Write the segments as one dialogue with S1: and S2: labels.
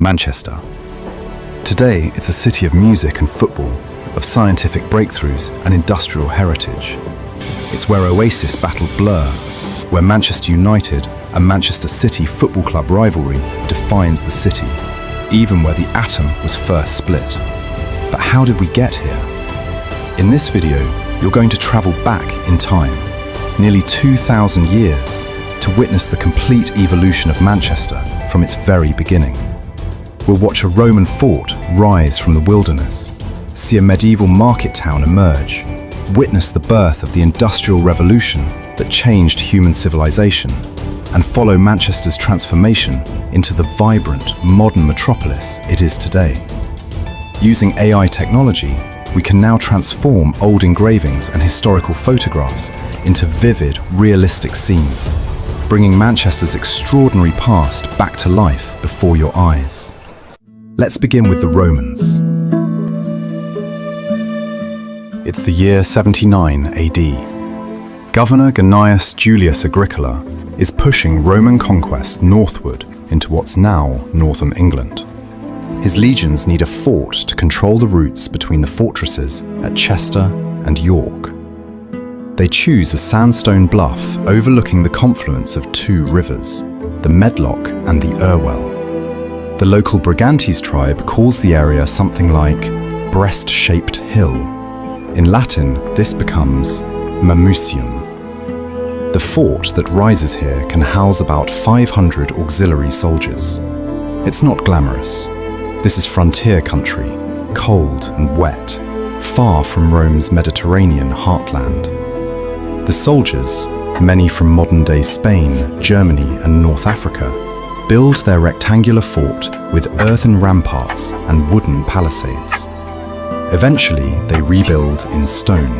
S1: Manchester. Today, it's a city of music and football, of scientific breakthroughs and industrial heritage. It's where Oasis battled Blur, where Manchester United and Manchester City Football Club rivalry defines the city, even where the atom was first split. But how did we get here? In this video, you're going to travel back in time, nearly 2,000 years, to witness the complete evolution of Manchester from its very beginning. We'll watch a Roman fort rise from the wilderness, see a medieval market town emerge, witness the birth of the Industrial Revolution that changed human civilization, and follow Manchester's transformation into the vibrant, modern metropolis it is today. Using AI technology, we can now transform old engravings and historical photographs into vivid, realistic scenes, bringing Manchester's extraordinary past back to life before your eyes. Let's begin with the Romans. It's the year 79 AD. Governor Gnaeus Julius Agricola is pushing Roman conquest northward into what's now northern England. His legions need a fort to control the routes between the fortresses at Chester and York. They choose a sandstone bluff overlooking the confluence of two rivers, the Medlock and the Irwell. The local Brigantes tribe calls the area something like breast-shaped hill. In Latin, this becomes Mamucium. The fort that rises here can house about 500 auxiliary soldiers. It's not glamorous. This is frontier country, cold and wet, far from Rome's Mediterranean heartland. The soldiers, many from modern-day Spain, Germany and North Africa, build their rectangular fort with earthen ramparts and wooden palisades. Eventually, they rebuild in stone.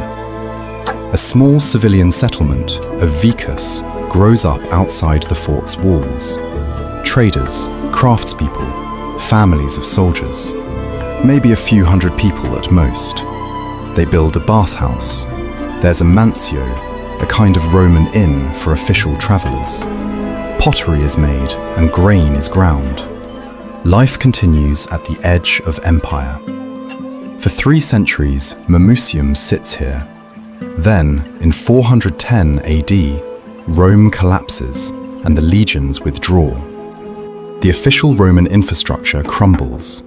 S1: A small civilian settlement of vicus grows up outside the fort's walls. Traders, craftspeople, families of soldiers, maybe a few hundred people at most. They build a bathhouse. There's a mansio, a kind of Roman inn for official travelers. Pottery is made and grain is ground. Life continues at the edge of empire. For 3 centuries, Mamucium sits here. Then, in 410 AD, Rome collapses and the legions withdraw. The official Roman infrastructure crumbles.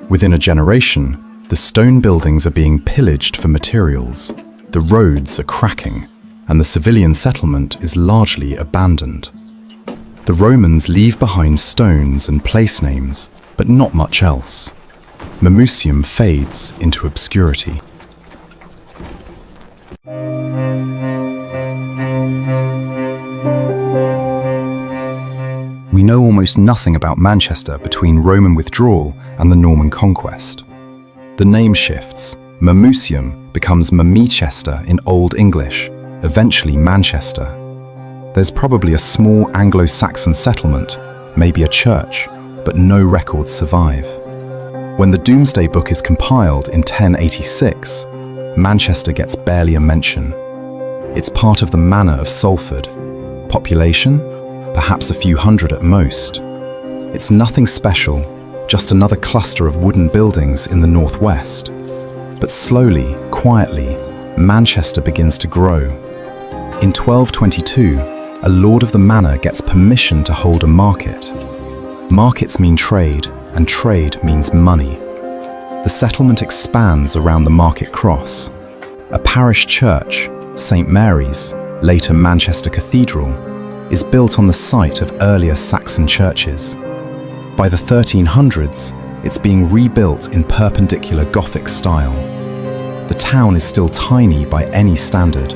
S1: Within a generation, the stone buildings are being pillaged for materials, the roads are cracking, and the civilian settlement is largely abandoned. The Romans leave behind stones and place names, but not much else. Mamucium fades into obscurity. We know almost nothing about Manchester between Roman withdrawal and the Norman conquest. The name shifts. Mamucium becomes Mamichester in Old English, eventually Manchester. There's probably a small Anglo-Saxon settlement, maybe a church, but no records survive. When the Domesday Book is compiled in 1086, Manchester gets barely a mention. It's part of the Manor of Salford. Population? Perhaps a few hundred at most. It's nothing special, just another cluster of wooden buildings in the northwest. But slowly, quietly, Manchester begins to grow. In 1222, a lord of the manor gets permission to hold a market. Markets mean trade, and trade means money. The settlement expands around the market cross. A parish church, St. Mary's, later Manchester Cathedral, is built on the site of earlier Saxon churches. By the 1300s, it's being rebuilt in perpendicular Gothic style. The town is still tiny by any standard.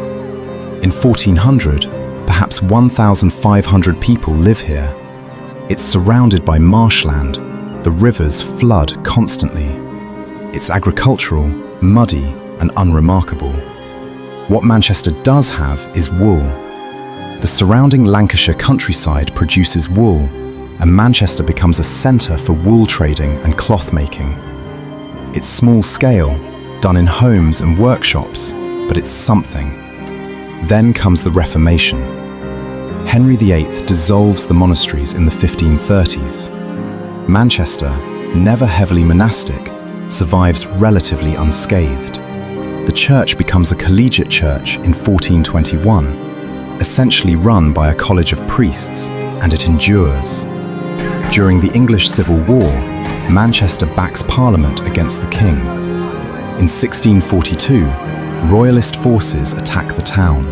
S1: In 1400, perhaps 1,500 people live here. It's surrounded by marshland. The rivers flood constantly. It's agricultural, muddy, and unremarkable. What Manchester does have is wool. The surrounding Lancashire countryside produces wool, and Manchester becomes a centre for wool trading and cloth making. It's small scale, done in homes and workshops, but it's something. Then comes the Reformation. Henry VIII dissolves the monasteries in the 1530s. Manchester, never heavily monastic, survives relatively unscathed. The church becomes a collegiate church in 1421, essentially run by a college of priests, and it endures. During the English Civil War, Manchester backs Parliament against the king. In 1642, royalist forces attack the town.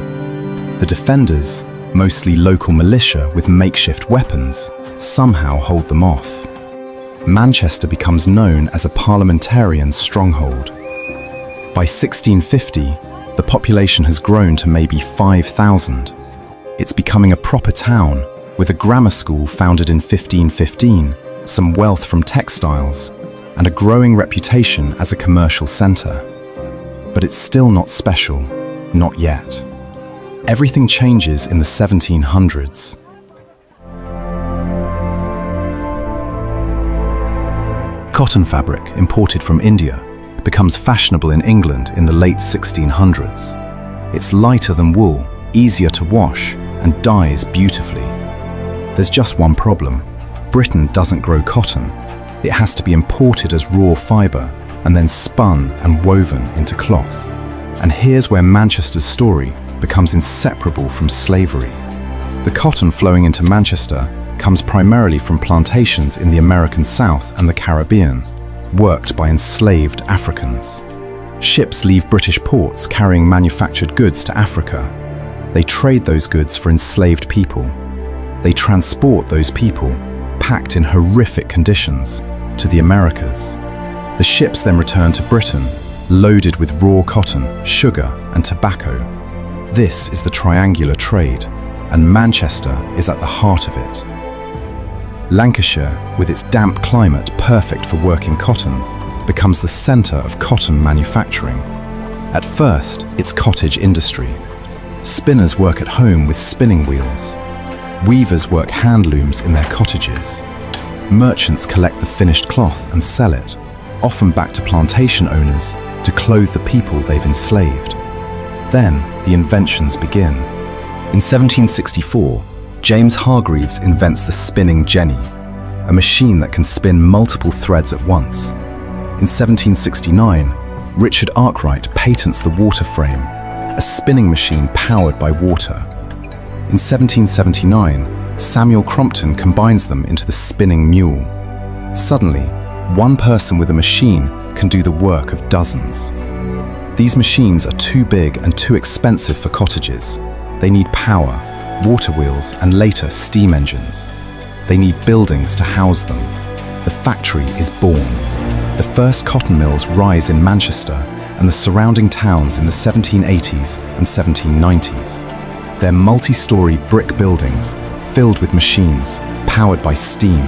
S1: The defenders, mostly local militia with makeshift weapons, somehow hold them off. Manchester becomes known as a parliamentarian stronghold. By 1650, the population has grown to maybe 5,000. It's becoming a proper town, with a grammar school founded in 1515, some wealth from textiles, and a growing reputation as a commercial centre. But it's still not special, not yet. Everything changes in the 1700s. Cotton fabric, imported from India, becomes fashionable in England in the late 1600s. It's lighter than wool, easier to wash, and dyes beautifully. There's just one problem. Britain doesn't grow cotton. It has to be imported as raw fibre and then spun and woven into cloth. And here's where Manchester's story becomes inseparable from slavery. The cotton flowing into Manchester comes primarily from plantations in the American South and the Caribbean, worked by enslaved Africans. Ships leave British ports carrying manufactured goods to Africa. They trade those goods for enslaved people. They transport those people, packed in horrific conditions, to the Americas. The ships then return to Britain, loaded with raw cotton, sugar, and tobacco. This is the triangular trade, and Manchester is at the heart of it. Lancashire, with its damp climate perfect for working cotton, becomes the centre of cotton manufacturing. At first, it's cottage industry. Spinners work at home with spinning wheels. Weavers work hand looms in their cottages. Merchants collect the finished cloth and sell it, often back to plantation owners to clothe the people they've enslaved. Then the inventions begin. In 1764, James Hargreaves invents the spinning jenny, a machine that can spin multiple threads at once. In 1769, Richard Arkwright patents the water frame, a spinning machine powered by water. In 1779, Samuel Crompton combines them into the spinning mule. Suddenly, one person with a machine can do the work of dozens. These machines are too big and too expensive for cottages. They need power, water wheels, and later steam engines. They need buildings to house them. The factory is born. The first cotton mills rise in Manchester and the surrounding towns in the 1780s and 1790s. They're multi-story brick buildings filled with machines, powered by steam,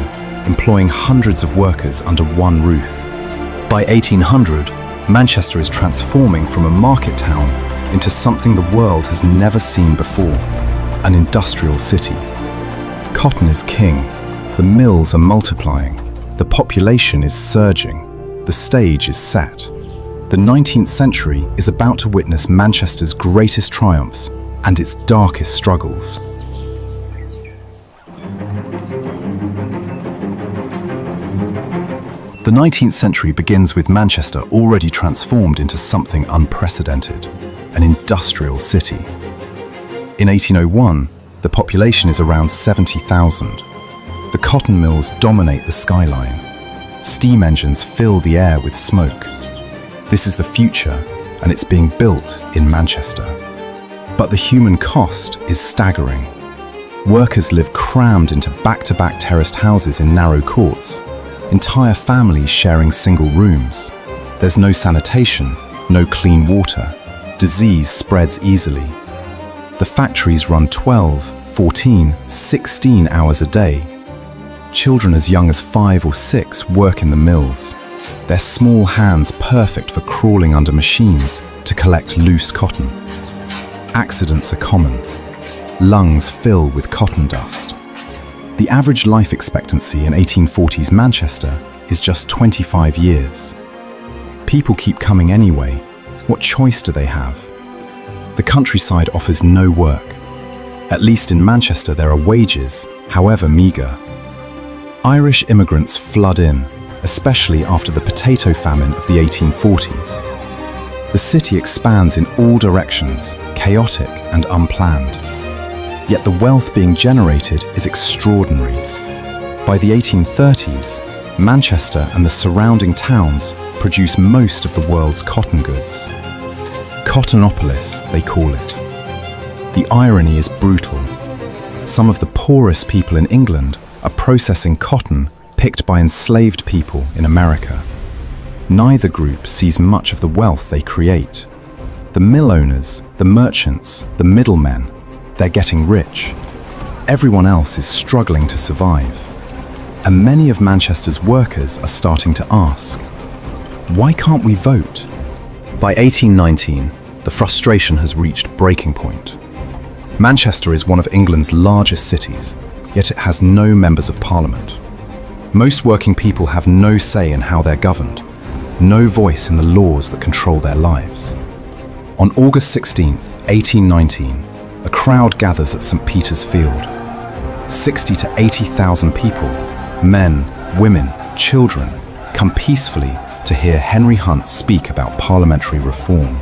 S1: employing hundreds of workers under one roof. By 1800, Manchester is transforming from a market town into something the world has never seen before, an industrial city. Cotton is king, the mills are multiplying, the population is surging, the stage is set. The 19th century is about to witness Manchester's greatest triumphs and its darkest struggles. The 19th century begins with Manchester already transformed into something unprecedented, an industrial city. In 1801, the population is around 70,000. The cotton mills dominate the skyline. Steam engines fill the air with smoke. This is the future, and it's being built in Manchester. But the human cost is staggering. Workers live crammed into back-to-back terraced houses in narrow courts, entire families sharing single rooms. There's no sanitation, no clean water. Disease spreads easily. The factories run 12, 14, 16 hours a day. Children as young as 5 or 6 work in the mills. Their small hands perfect for crawling under machines to collect loose cotton. Accidents are common. Lungs fill with cotton dust. The average life expectancy in 1840s Manchester is just 25 years. People keep coming anyway. What choice do they have? The countryside offers no work. At least in Manchester there are wages, however meagre. Irish immigrants flood in, especially after the potato famine of the 1840s. The city expands in all directions, chaotic and unplanned. Yet the wealth being generated is extraordinary. By the 1830s, Manchester and the surrounding towns produce most of the world's cotton goods. Cottonopolis, they call it. The irony is brutal. Some of the poorest people in England are processing cotton picked by enslaved people in America. Neither group sees much of the wealth they create. The mill owners, the merchants, the middlemen, they're getting rich. Everyone else is struggling to survive. And many of Manchester's workers are starting to ask, why can't we vote? By 1819, the frustration has reached breaking point. Manchester is one of England's largest cities, yet it has no members of parliament. Most working people have no say in how they're governed, no voice in the laws that control their lives. On August 16th, 1819, a crowd gathers at St. Peter's Field. 60 to 80,000 people, men, women, children, come peacefully to hear Henry Hunt speak about parliamentary reform.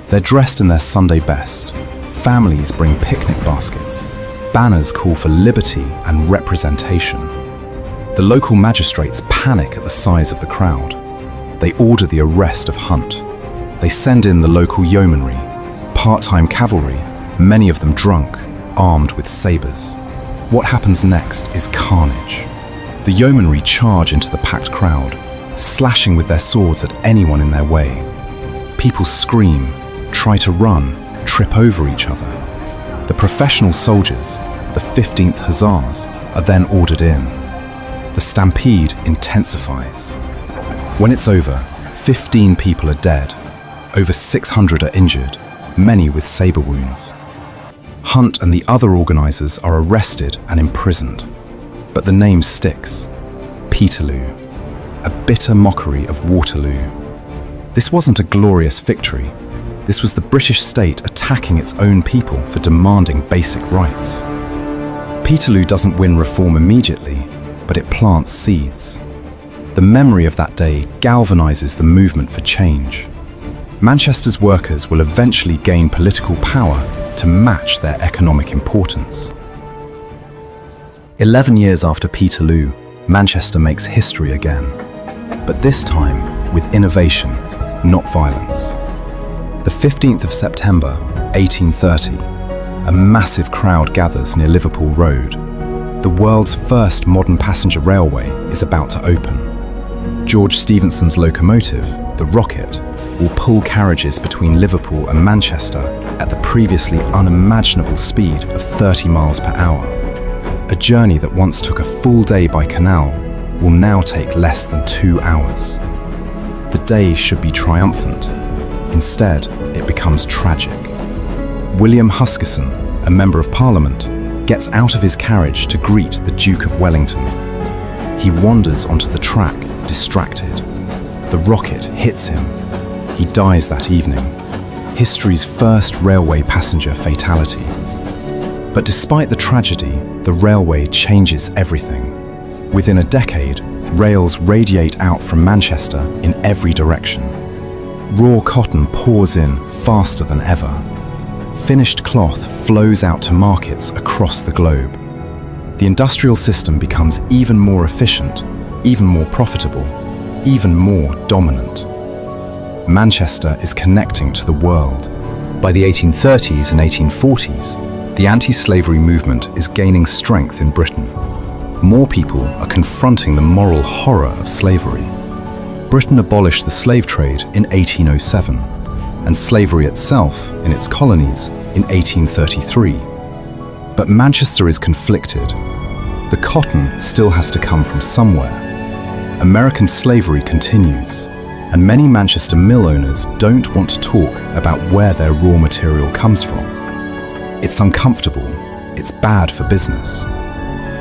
S1: They're dressed in their Sunday best. Families bring picnic baskets. Banners call for liberty and representation. The local magistrates panic at the size of the crowd. They order the arrest of Hunt. They send in the local yeomanry, part-time cavalry, many of them drunk, armed with sabres. What happens next is carnage. The yeomanry charge into the packed crowd, slashing with their swords at anyone in their way. People scream, try to run, trip over each other. The professional soldiers, the 15th Hussars, are then ordered in. The stampede intensifies. When it's over, 15 people are dead. Over 600 are injured, many with sabre wounds. Hunt and the other organisers are arrested and imprisoned. But the name sticks. Peterloo. A bitter mockery of Waterloo. This wasn't a glorious victory. This was the British state attacking its own people for demanding basic rights. Peterloo doesn't win reform immediately, but it plants seeds. The memory of that day galvanizes the movement for change. Manchester's workers will eventually gain political power to match their economic importance. 11 years after Peterloo, Manchester makes history again, but this time with innovation, not violence. The 15th of September, 1830, a massive crowd gathers near Liverpool Road. The world's first modern passenger railway is about to open. George Stephenson's locomotive, the Rocket, will pull carriages between Liverpool and Manchester at the previously unimaginable speed of 30 miles per hour. A journey that once took a full day by canal will now take less than 2 hours. The day should be triumphant. Instead, it becomes tragic. William Huskisson, a Member of Parliament, gets out of his carriage to greet the Duke of Wellington. He wanders onto the track, distracted. The Rocket hits him. He dies that evening. History's first railway passenger fatality. But despite the tragedy, the railway changes everything. Within a decade, rails radiate out from Manchester in every direction. Raw cotton pours in faster than ever. Finished cloth flows out to markets across the globe. The industrial system becomes even more efficient, even more profitable, even more dominant. Manchester is connecting to the world. By the 1830s and 1840s, the anti-slavery movement is gaining strength in Britain. More people are confronting the moral horror of slavery. Britain abolished the slave trade in 1807, and slavery itself in its colonies in 1833. But Manchester is conflicted. The cotton still has to come from somewhere. American slavery continues, and many Manchester mill owners don't want to talk about where their raw material comes from. It's uncomfortable, it's bad for business.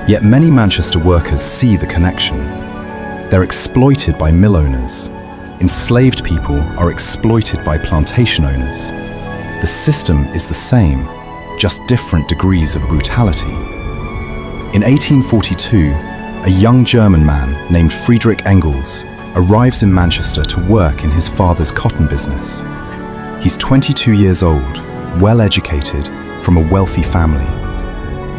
S1: Yet many Manchester workers see the connection. They're exploited by mill owners. Enslaved people are exploited by plantation owners. The system is the same, just different degrees of brutality. In 1842, a young German man named Friedrich Engels arrives in Manchester to work in his father's cotton business. He's 22 years old, well-educated, from a wealthy family.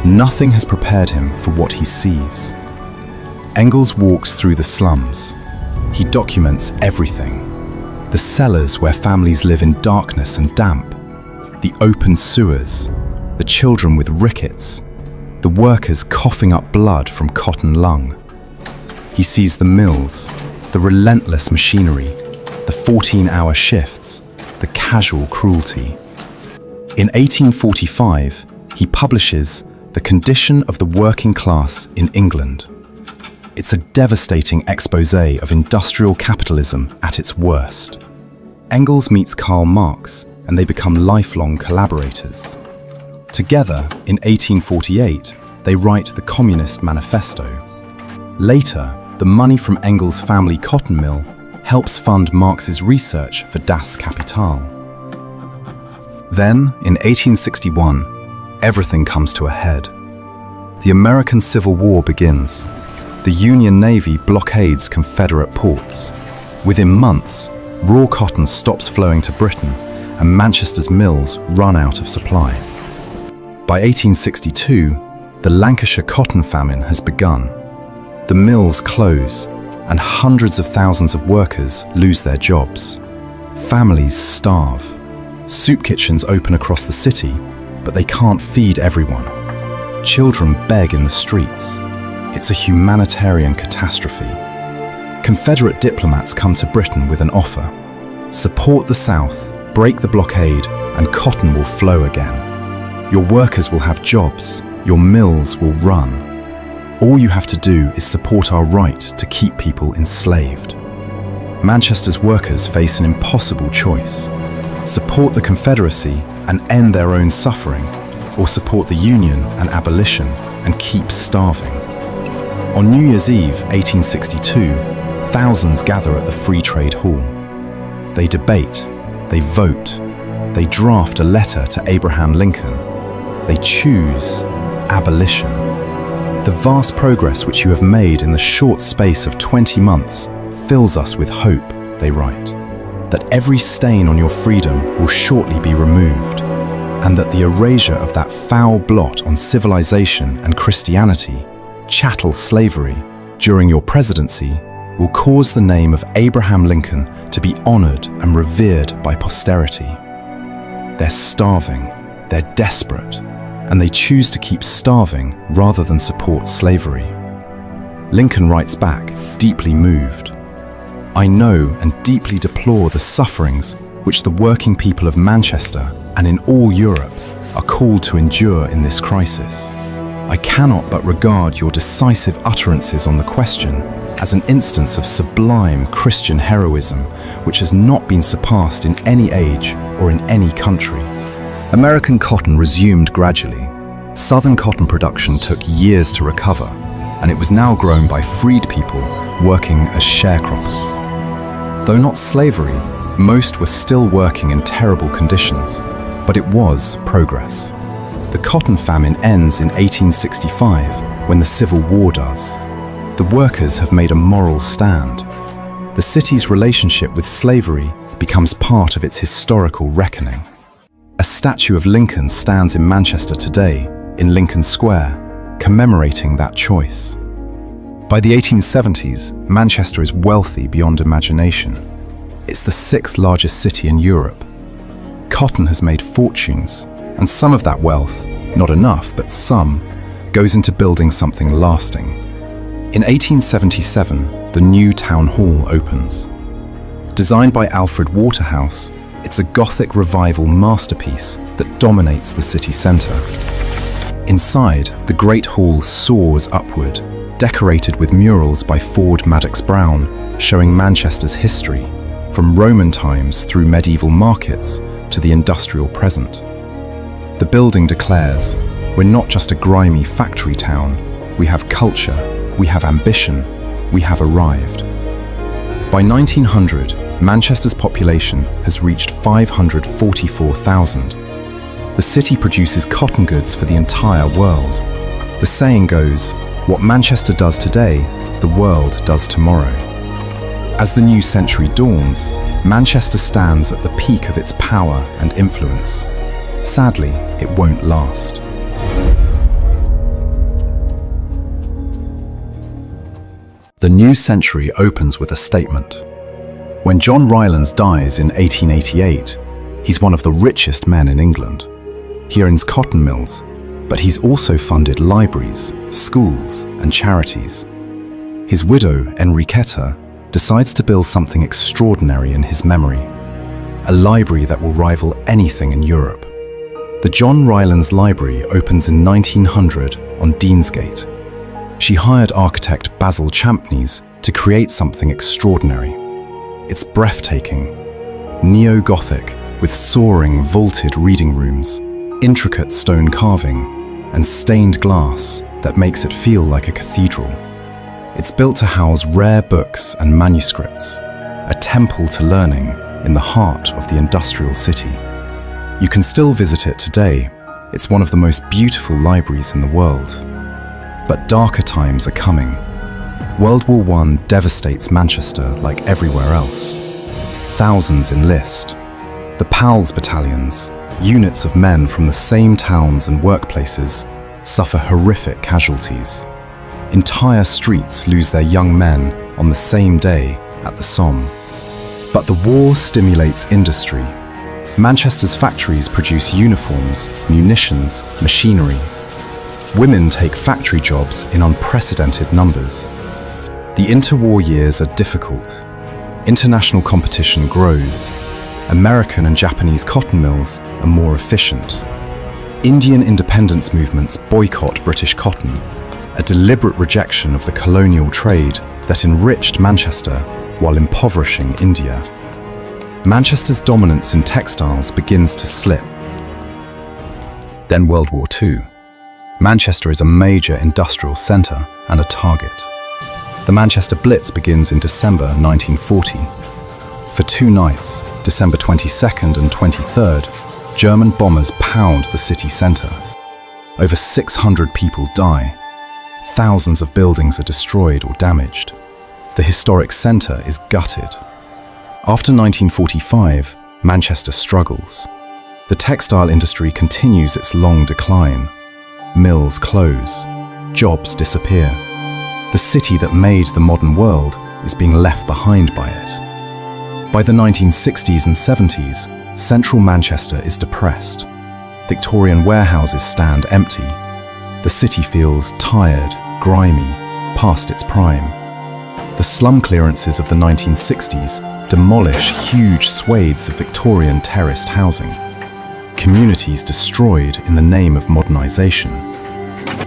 S1: Nothing has prepared him for what he sees. Engels walks through the slums. He documents everything. The cellars where families live in darkness and damp, the open sewers, the children with rickets, the workers coughing up blood from cotton lung. He sees the mills, the relentless machinery, the 14-hour shifts, the casual cruelty. In 1845, he publishes The Condition of the Working Class in England. It's a devastating exposé of industrial capitalism at its worst. Engels meets Karl Marx, and they become lifelong collaborators. Together, in 1848, they write the Communist Manifesto. Later, the money from Engels' family cotton mill helps fund Marx's research for Das Kapital. Then, in 1861, everything comes to a head. The American Civil War begins. The Union Navy blockades Confederate ports. Within months, raw cotton stops flowing to Britain, and Manchester's mills run out of supply. By 1862, the Lancashire cotton famine has begun. The mills close, and hundreds of thousands of workers lose their jobs. Families starve. Soup kitchens open across the city, but they can't feed everyone. Children beg in the streets. It's a humanitarian catastrophe. Confederate diplomats come to Britain with an offer. Support the South, break the blockade, and cotton will flow again. Your workers will have jobs, your mills will run. All you have to do is support our right to keep people enslaved. Manchester's workers face an impossible choice. Support the Confederacy and end their own suffering, or support the Union and abolition and keep starving. On New Year's Eve, 1862, thousands gather at the Free Trade Hall. They debate, they vote, they draft a letter to Abraham Lincoln. They choose abolition. The vast progress which you have made in the short space of 20 months fills us with hope, they write, that every stain on your freedom will shortly be removed, and that the erasure of that foul blot on civilization and Christianity, chattel slavery, during your presidency will cause the name of Abraham Lincoln to be honored and revered by posterity. They're starving, they're desperate, and they choose to keep starving rather than support slavery. Lincoln writes back, deeply moved, "I know and deeply deplore the sufferings which the working people of Manchester and in all Europe are called to endure in this crisis. I cannot but regard your decisive utterances on the question as an instance of sublime Christian heroism which has not been surpassed in any age or in any country." American cotton resumed gradually. Southern cotton production took years to recover, and it was now grown by freed people working as sharecroppers. Though not slavery, most were still working in terrible conditions, but it was progress. The cotton famine ends in 1865 when the Civil War does. The workers have made a moral stand. The city's relationship with slavery becomes part of its historical reckoning. A statue of Lincoln stands in Manchester today, in Lincoln Square, commemorating that choice. By the 1870s, Manchester is wealthy beyond imagination. It's the sixth largest city in Europe. Cotton has made fortunes, and some of that wealth, not enough, but some, goes into building something lasting. In 1877, the new town hall opens. Designed by Alfred Waterhouse, it's a Gothic revival masterpiece that dominates the city centre. Inside, the Great Hall soars upward, decorated with murals by Ford Madox Brown, showing Manchester's history, from Roman times through medieval markets to the industrial present. The building declares, "We're not just a grimy factory town, we have culture, we have ambition, we have arrived." By 1900, Manchester's population has reached 544,000. The city produces cotton goods for the entire world. The saying goes, What Manchester does today, the world does tomorrow. As the new century dawns, Manchester stands at the peak of its power and influence. Sadly, it won't last. The new century opens with a statement. When John Rylands dies in 1888, he's one of the richest men in England. He owns cotton mills, but he's also funded libraries, schools, and charities. His widow, Enriqueta, decides to build something extraordinary in his memory, a library that will rival anything in Europe. The John Rylands Library opens in 1900 on Deansgate. She hired architect Basil Champneys to create something extraordinary. It's breathtaking, neo-Gothic with soaring vaulted reading rooms, intricate stone carving, and stained glass that makes it feel like a cathedral. It's built to house rare books and manuscripts, a temple to learning in the heart of the industrial city. You can still visit it today. It's one of the most beautiful libraries in the world. But darker times are coming. World War I devastates Manchester like everywhere else. Thousands enlist. The PALS battalions, units of men from the same towns and workplaces, suffer horrific casualties. Entire streets lose their young men on the same day at the Somme. But the war stimulates industry. Manchester's factories produce uniforms, munitions, machinery. Women take factory jobs in unprecedented numbers. The interwar years are difficult. International competition grows. American and Japanese cotton mills are more efficient. Indian independence movements boycott British cotton, a deliberate rejection of the colonial trade that enriched Manchester while impoverishing India. Manchester's dominance in textiles begins to slip. Then World War II. Manchester is a major industrial centre and a target. The Manchester Blitz begins in December 1940. For 2 nights, December 22nd and 23rd, German bombers pound the city centre. Over 600 people die. Thousands of buildings are destroyed or damaged. The historic centre is gutted. After 1945, Manchester struggles. The textile industry continues its long decline. Mills close. Jobs disappear. The city that made the modern world is being left behind by it. By the 1960s and 70s, central Manchester is depressed. Victorian warehouses stand empty. The city feels tired, grimy, past its prime. The slum clearances of the 1960s demolish huge swathes of Victorian terraced housing. Communities destroyed in the name of modernisation.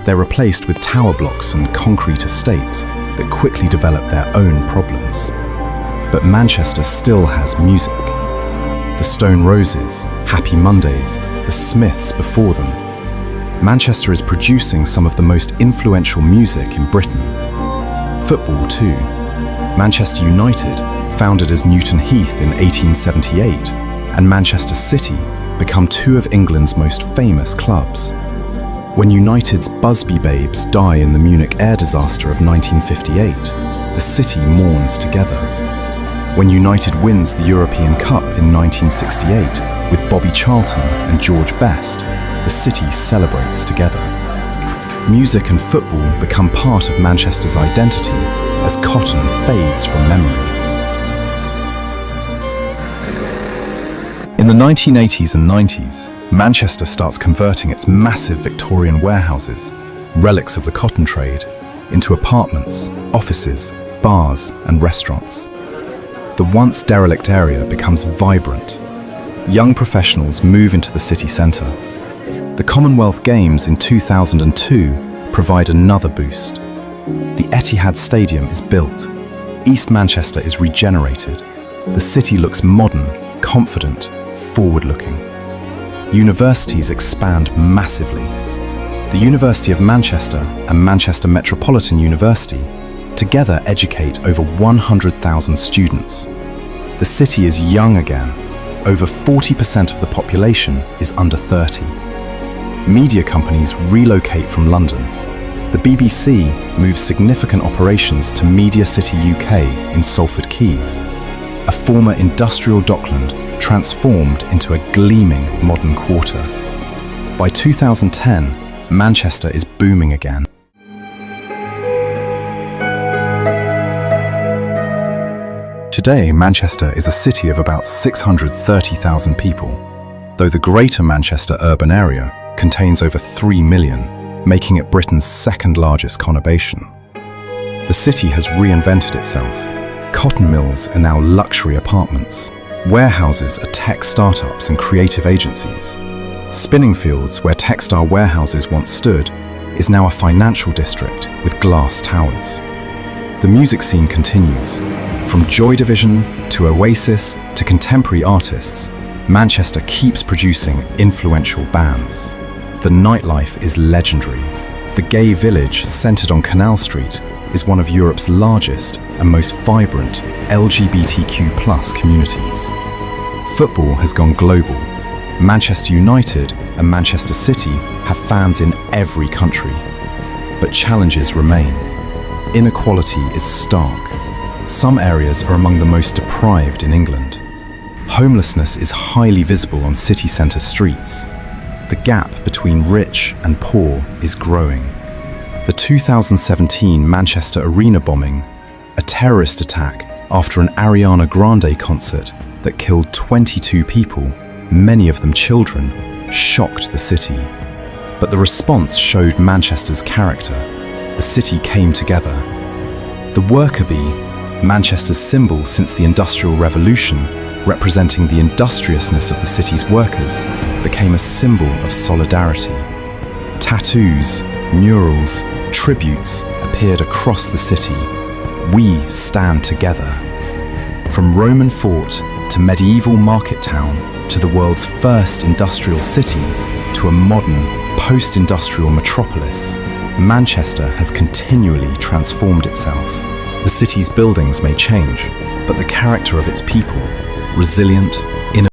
S1: They're replaced with tower blocks and concrete estates that quickly develop their own problems. But Manchester still has music. The Stone Roses, Happy Mondays, the Smiths before them. Manchester is producing some of the most influential music in Britain. Football too. Manchester United, founded as Newton Heath in 1878, and Manchester City become 2 of England's most famous clubs. When United's Busby Babes die in the Munich air disaster of 1958, the city mourns together. When United wins the European Cup in 1968 with Bobby Charlton and George Best, the city celebrates together. Music and football become part of Manchester's identity as cotton fades from memory. In the 1980s and 90s, Manchester starts converting its massive Victorian warehouses, relics of the cotton trade, into apartments, offices, bars, and restaurants. The once derelict area becomes vibrant. Young professionals move into the city centre. The Commonwealth Games in 2002 provide another boost. The Etihad Stadium is built. East Manchester is regenerated. The city looks modern, confident, forward-looking. Universities expand massively. The University of Manchester and Manchester Metropolitan University together educate over 100,000 students. The city is young again. Over 40% of the population is under 30. Media companies relocate from London. The BBC moved significant operations to Media City UK in Salford Quays, a former industrial dockland transformed into a gleaming modern quarter. By 2010, Manchester is booming again. Today, Manchester is a city of about 630,000 people, though the Greater Manchester urban area contains over 3 million, making it Britain's second largest conurbation. The city has reinvented itself. Cotton mills are now luxury apartments. Warehouses are tech startups and creative agencies. Spinning fields, where textile warehouses once stood, is now a financial district with glass towers. The music scene continues. From Joy Division to Oasis to contemporary artists, Manchester keeps producing influential bands. The nightlife is legendary. The gay village, centered on Canal Street, is one of Europe's largest and most vibrant LGBTQ+ communities. Football has gone global. Manchester United and Manchester City have fans in every country. But challenges remain. Inequality is stark. Some areas are among the most deprived in England. Homelessness is highly visible on city centre streets. The gap between rich and poor is growing. The 2017 Manchester Arena bombing, a terrorist attack after an Ariana Grande concert that killed 22 people, many of them children, shocked the city. But the response showed Manchester's character. The city came together. The worker bee, Manchester's symbol since the Industrial Revolution, representing the industriousness of the city's workers, became a symbol of solidarity. Tattoos, murals, tributes appeared across the city. We stand together. From Roman fort to medieval market town to the world's first industrial city to a modern post-industrial metropolis, Manchester has continually transformed itself. The city's buildings may change, but the character of its people, resilient, innovative,